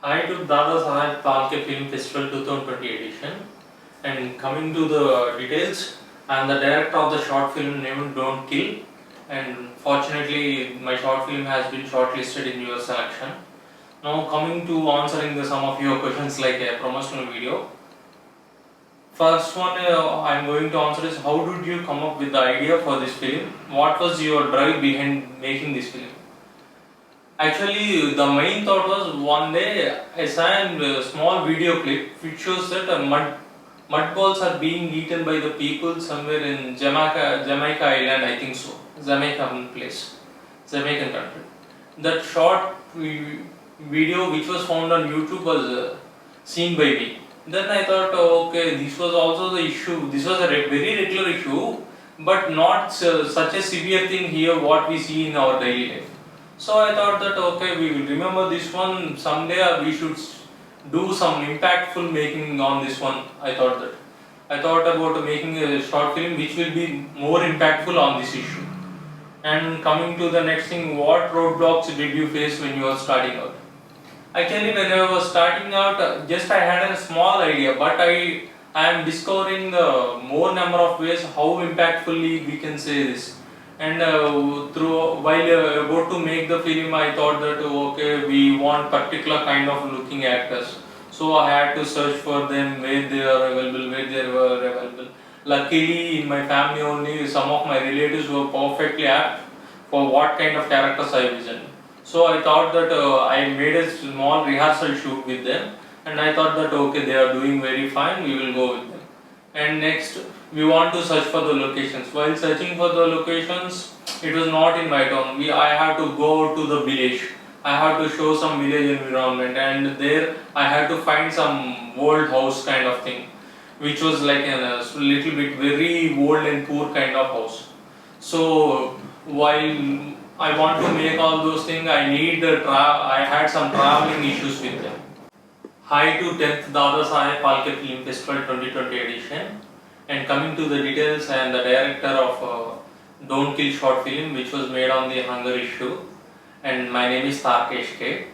Hi to Dada Saheb Phalke Film Festival 2020 edition, and coming to the details, I am the director of the short film named Don't Kill, and fortunately my short film has been shortlisted in your selection. Now coming to answering some of your questions like a promotional video. First one I am going to answer is how did you come up with the idea for this film? What was your drive behind making this film? Actually, the main thought was one day I saw a small video clip which shows that mud balls are being eaten by the people somewhere in Jamaica Island, I think so, Jamaican place, Jamaican country. That short video which was found on YouTube was seen by me. Then I thought, okay, this was also the issue. This was a very regular issue, but not such a severe thing here what we see in our daily life. So I thought that okay, we will remember this one someday. We should do some impactful making on this one. I thought about making a short film which will be more impactful on this issue. And coming to the next thing, what roadblocks did you face when you were starting out? Actually, when I was starting out, just I had a small idea, but I am discovering the more number of ways how impactfully we can say this. And through while about to make the film, I thought that okay, we want particular kind of looking actors. So I had to search for them where they are available, where they were available. Luckily, in my family only, some of my relatives were perfectly apt for what kind of characters I vision. So I thought that I made a small rehearsal shoot with them, and I thought that okay, they are doing very fine. We will go with them. And next, we want to search for the locations. While searching for the locations, it was not in my town. I had to go to the village. I had to show some village environment, and there I had to find some old house kind of thing, which was like a little bit very old and poor kind of house. So while I want to make all those things, I had some traveling issues with them. Hi to 10th Dada Saheb Phalke Film Festival 2020 edition, and coming to the details, I am the director of Don't Kill short film which was made on the hunger issue, and my name is Tarkesh K.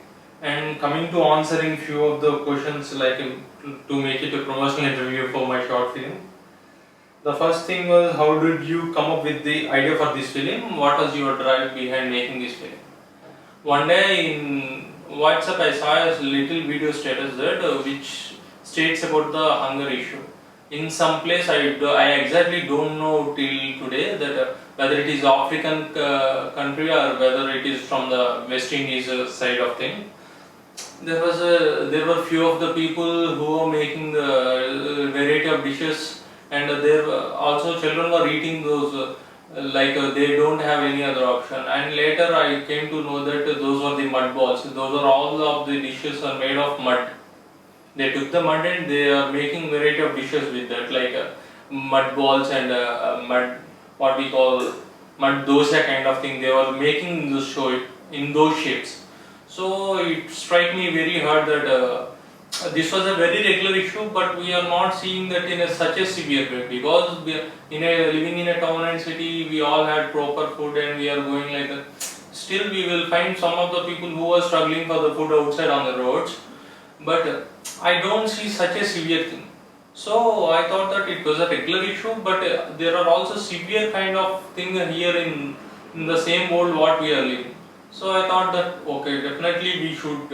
And coming to answering few of the questions like to make it a promotional interview for my short film. The first thing was how did you come up with the idea for this film? What was your drive behind making this film? One day in WhatsApp I saw a little video status that which states about the hunger issue. In some place I exactly don't know till today that whether it is African country or whether it is from the West Indies side of thing. There were few of the people who were making the variety of dishes, and there were also children were eating those they don't have any other option. And later I came to know that those were the mud balls. Those are all of the dishes are made of mud. They took the mud and they are making variety of dishes with that, like mud balls and mud, what we call mud dosa kind of thing. They were making the show in those shapes. So it struck me very hard that this was a very regular issue, but we are not seeing that in such a severe way, because living in a town and city, we all had proper food and we are going like that. Still, we will find some of the people who are struggling for the food outside on the roads, but I don't see such a severe thing. So I thought that it was a regular issue, but there are also severe kind of thing here in the same world what we are living. So I thought that okay, definitely we should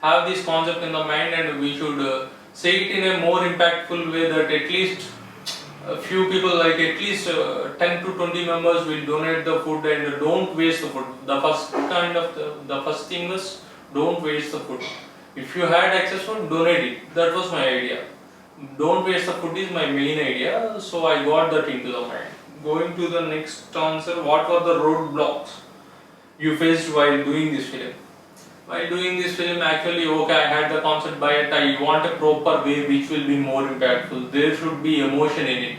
have this concept in the mind, and we should say it in a more impactful way that at least a few people, like at least 10 to 20 members will donate the food and don't waste the food. The first thing was don't waste the food. If you had excess food, donate it. That was my idea. Don't waste the food is my main idea, so I got that into the mind. Going to the next answer, what were the roadblocks you faced while doing this film? While doing this film, actually, okay, I had the concept, but I want a proper way which will be more impactful. There should be emotion in it.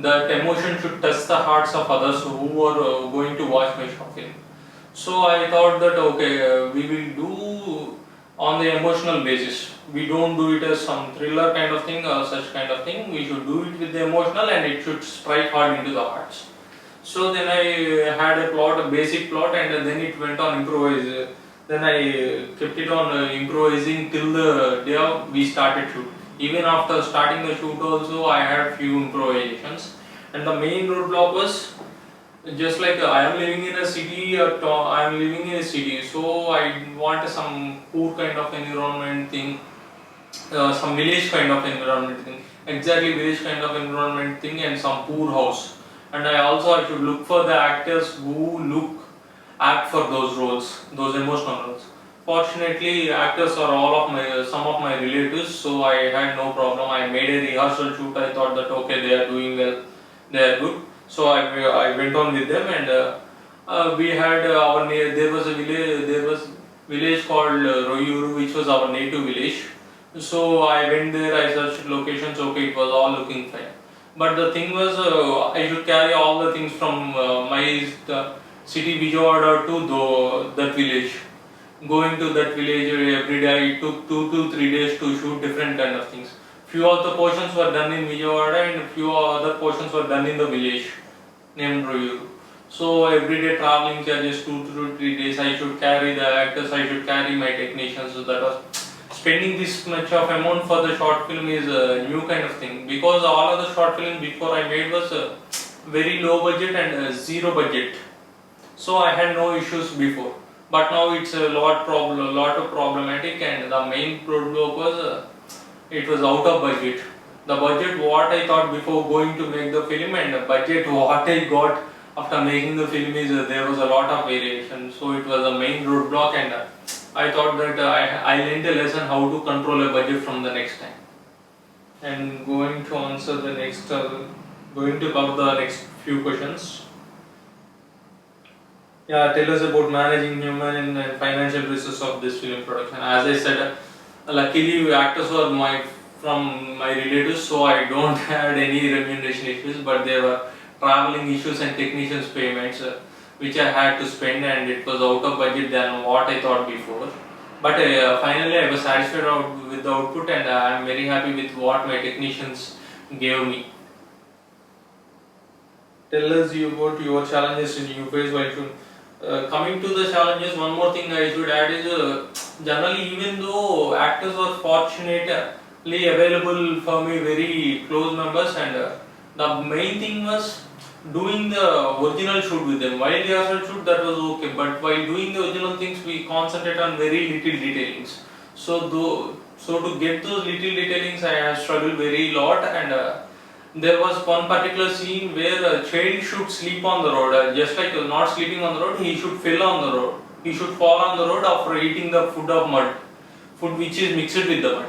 That emotion should touch the hearts of others who are going to watch my short film. So I thought that okay, we will do on the emotional basis. We don't do it as some thriller kind of thing or such kind of thing. We should do it with the emotional, and it should strike hard into the hearts. So then I had a plot, a basic plot, and then it went on improvise. Then I kept it on improvising till the day we started shoot. Even after starting the shoot also I had few improvisations, and the main roadblock was just like I am living in a city, I am living in a city, so I want some poor kind of environment thing, some village kind of environment thing, exactly village kind of environment thing, and some poor house. And I should look for the actors who act for those roles, those emotional roles. Fortunately, actors are all of my some of my relatives, so I had no problem. I made a rehearsal shoot. I thought that okay, they are doing well, they are good. So I went on with them, and we had there was a village called Royuru, which was our native village. So I went there, I searched locations, okay, it was all looking fine. But the thing was, I should carry all the things from my city Vijayawada to that village. Going to that village every day, it took 2 to 3 days to shoot different kind of things. Few of the portions were done in Vijayawada and few other portions were done in the village named Royuru. So every day traveling charges 2 to 3 days. I should carry the actors, I should carry my technicians. So that was spending this much of amount for the short film is a new kind of thing, because all of the short film before I made was very low budget and zero budget. So I had no issues before, but now it's a lot of problematic, and the main roadblock was it was out of budget. The budget what I thought before going to make the film and the budget what I got after making the film is there was a lot of variation. So it was a main roadblock, and I thought that I learned a lesson how to control a budget from the next time. And going to answer the next, going to cover the next few questions. Yeah, tell us about managing human and financial resources of this film production. As I said, luckily actors were from my relatives, so I don't had any remuneration issues, but there were traveling issues and technicians payments which I had to spend, and it was out of budget than what I thought before. But finally I was satisfied with the output, and I am very happy with what my technicians gave me. Tell us about your challenges in you face while shooting. Coming to the challenges, one more thing I should add is generally, even though actors were fortunately available for me, very close members, and the main thing was doing the original shoot with them. While rehearsal shoot, that was okay, but while doing the original things, we concentrate on very little detailings. So to get those little detailings, I have struggled very lot, and there was one particular scene where a child should sleep on the road, just like not sleeping on the road, he should fall on the road. He should fall on the road after eating the food which is mixed with the mud.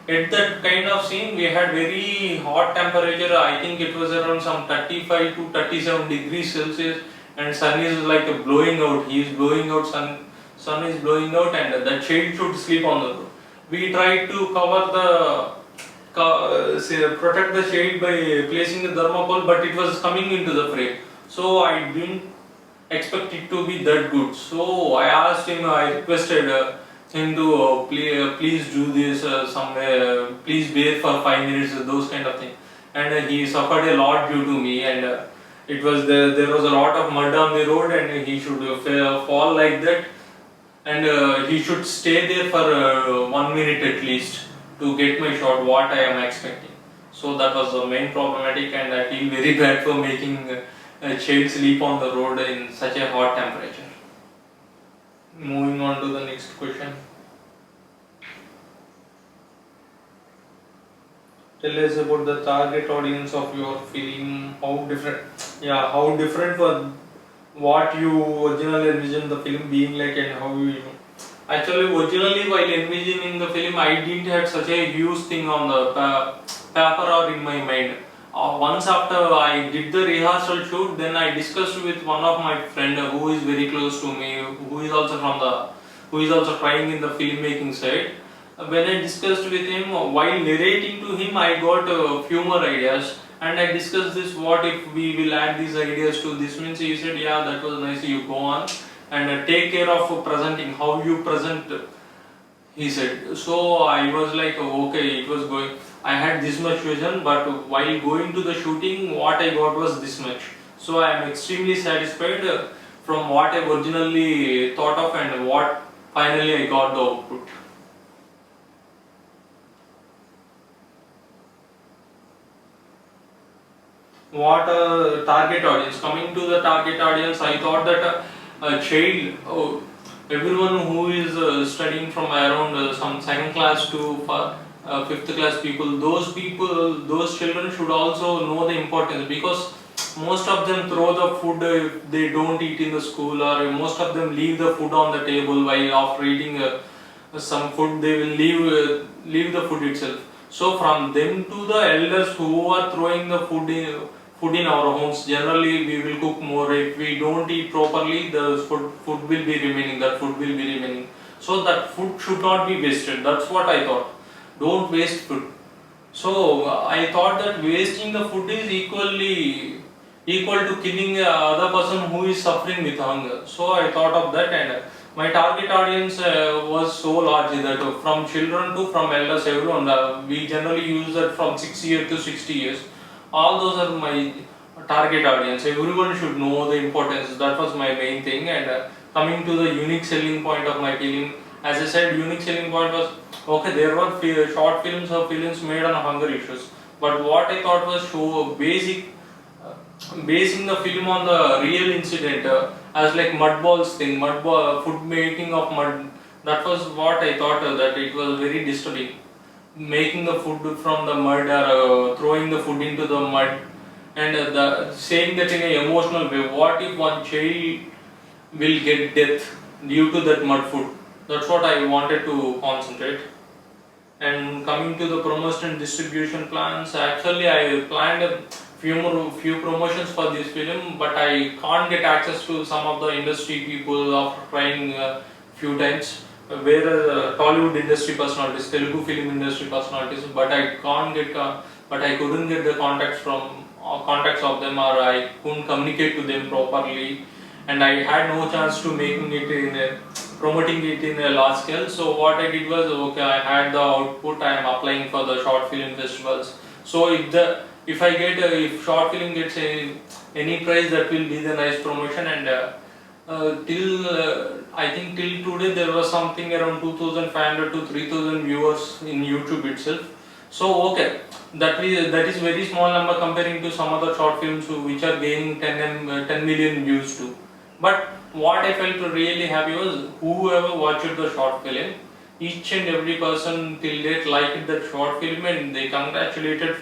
At that kind of scene, we had very hot temperature. I think it was around some 35 to 37 degrees Celsius, and sun is like blowing out. He is blowing out. Sun is blowing out, and the child should sleep on the road. We tried to cover protect the shade by placing the thermocol, but it was coming into the frame, so I didn't expect it to be that good. So I asked him, I requested him to please do this please bear for 5 minutes, those kind of thing, and he suffered a lot due to me, and there was a lot of mud on the road, and he should fall like that, and he should stay there for 1 minute at least to get my shot what I am expecting. So that was the main problematic, and I feel very bad for making a child sleep on the road in such a hot temperature. Moving on to the next question. Tell us about the target audience of your film. How different for what you originally envisioned the film being like, and how you actually originally while envisioning the film I didn't have such a huge thing on the paper or in my mind. Once after I did the rehearsal shoot, then I discussed with one of my friend who is very close to me, who is also trying in the filmmaking side. When I discussed with him, while narrating to him, I got a few more ideas, and I discussed this. What if we will add these ideas to this? Means he said, yeah, that was nice. You go on and take care of presenting, how you present, he said. So I was like, okay, it was going, I had this much vision, but while going to the shooting, what I got was this much. So I am extremely satisfied from what I originally thought of and what finally I got the output. What target audience? Coming to the target audience, I thought that a child, everyone who is studying from around some second class to fifth class people, those children should also know the importance, because most of them throw the food if they don't eat in the school, or most of them leave the food on the table while after eating some food. They will leave the food itself. So from them to the elders who are throwing the food in our homes, generally we will cook more. If we don't eat properly, the food will be remaining. That food will be remaining. So that food should not be wasted. That's what I thought. Don't waste food. So I thought that wasting the food is equal to killing other person who is suffering with hunger. So I thought of that, and my target audience was so large that from children to from elders, everyone. We generally use that from 6 years to 60 years. All those are my target audience. Everyone should know the importance. That was my main thing. And coming to the unique selling point of my film, as I said, unique selling point was, okay, there were short films or films made on hunger issues, but what I thought was basing the film on the real incident, as like mud balls thing, food making of mud. That was what I thought, that it was very disturbing, making the food from the mud, or throwing the food into the mud, and saying that in an emotional way. What if one child will get death due to that mud food? That's what I wanted to concentrate. And coming to the promotion and distribution plans, actually I planned a few promotions for this film, but I can't get access to some of the industry people after trying few times. Whereas Tollywood industry personalities, Telugu film industry personalities, but I couldn't get the contacts of them, or I couldn't communicate to them properly, and I had no chance to making it in promoting it in a large scale. So what I did was, okay, I had the output, I am applying for the short film festivals. So if short film gets any prize, that will be the nice promotion. And I think till today there was something around 2,500 to 3,000 viewers in YouTube itself. So okay, that is very small number comparing to some other short films which are gaining 10 million views too. But what I felt really happy was, whoever watched the short film, each and every person till date liked that short film, and they congratulated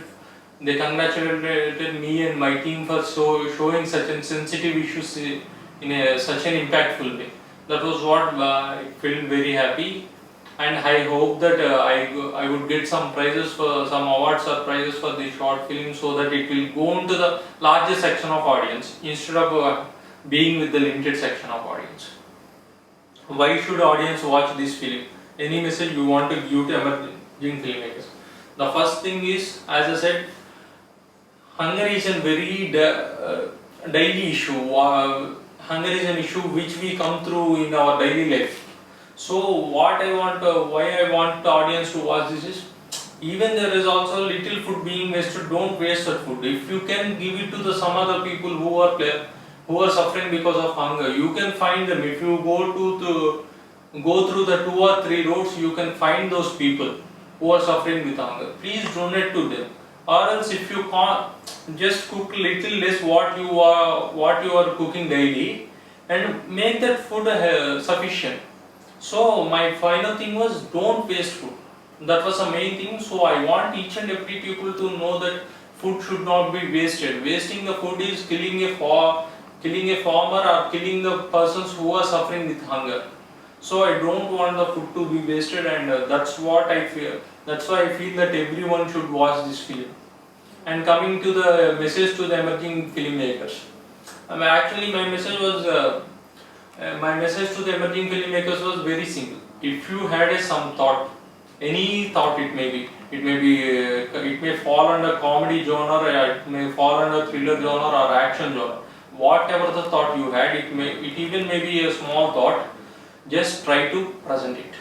me and my team for showing such a sensitive issues in such an impactful way. That was what I felt very happy, and I hope that I would get some prizes, for some awards or prizes for this short film, so that it will go into the larger section of audience instead of being with the limited section of audience. Why should audience watch this film? Any message you want to give to emerging filmmakers? The first thing is, as I said, hunger is a very daily issue. Hunger is an issue which we come through in our daily life. So why I want the audience to watch this is, even there is also little food being wasted, don't waste that food. If you can give it to the some other people who are suffering because of hunger, you can find them. If you go through the 2 or 3 roads, you can find those people who are suffering with hunger. Please donate to them. Or else, if you can't, just cook little less what you are cooking daily, and make that food sufficient. So my final thing was, don't waste food. That was the main thing. So I want each and every people to know that food should not be wasted. Wasting the food is killing a farmer, or killing the persons who are suffering with hunger. So I don't want the food to be wasted, and that's what I feel. That's why I feel that everyone should watch this film. And coming to the message to the emerging filmmakers, actually my message to the emerging filmmakers was very simple. If you had some thought, any thought it may fall under comedy genre, or it may fall under thriller genre or action genre. Whatever the thought you had, it even may be a small thought. Just try to present it.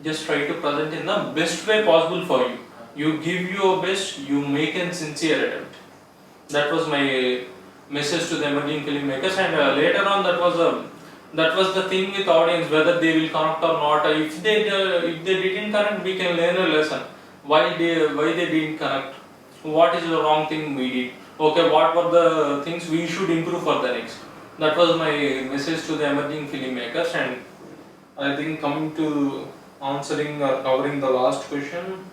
Just try to present in the best way possible for you. You give your best, you make a sincere attempt. That was my message to the emerging filmmakers. And later on, that was That was the thing with audience, whether they will connect or not. If they didn't connect, we can learn a lesson. Why they didn't connect? What is the wrong thing we did? Okay, what were the things we should improve for the next? That was my message to the emerging filmmakers. And I think coming to answering or covering the last question,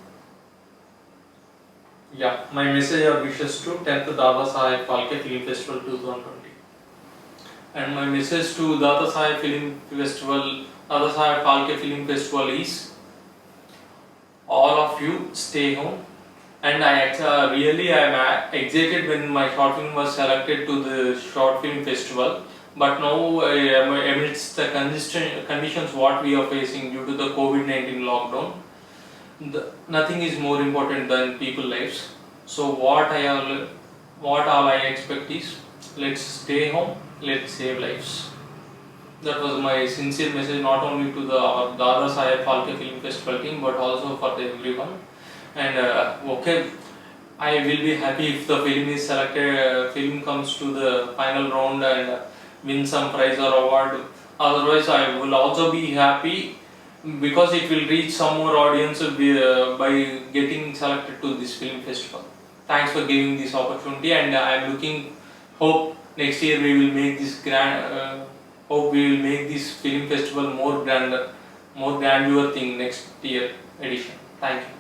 yeah, my message or wishes to 10th Dada Saheb Phalke Film Festival 2020. And my message to Dada Saheb Film Festival, Dada Saheb Phalke Film Festival is, all of you stay home. And I am excited when my short film was selected to the short film festival. But now, amidst the conditions what we are facing due to the COVID-19 lockdown, nothing is more important than people lives. So what all I expect is, let's stay home, let's save lives. That was my sincere message, not only to our Dada Saheb Phalke Film Festival team, but also for everyone. And okay, I will be happy if the film is selected, film comes to the final round and win some prize or award. Otherwise, I will also be happy because it will reach some more audience by getting selected to this film festival. Thanks for giving this opportunity, and I am looking, hope next year we will make this hope we will make this film festival more grandeur thing next year edition. Thank you.